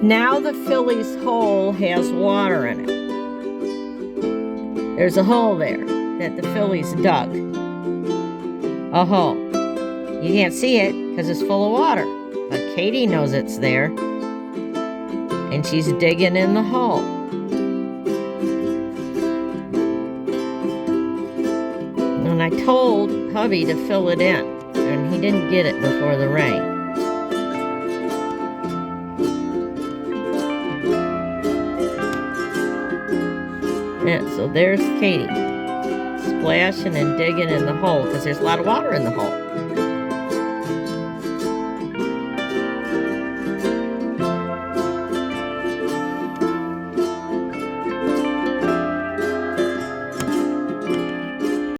Now the Fillies' hole has water in it. There's a hole there that the Fillies dug. A hole. You can't see it because it's full of water, but Katie knows it's there, and she's digging in the hole. And I told hubby to fill it in, and he didn't get it before the rain. Yeah, so there's Katie, splashing and digging in the hole because there's a lot of water in the hole.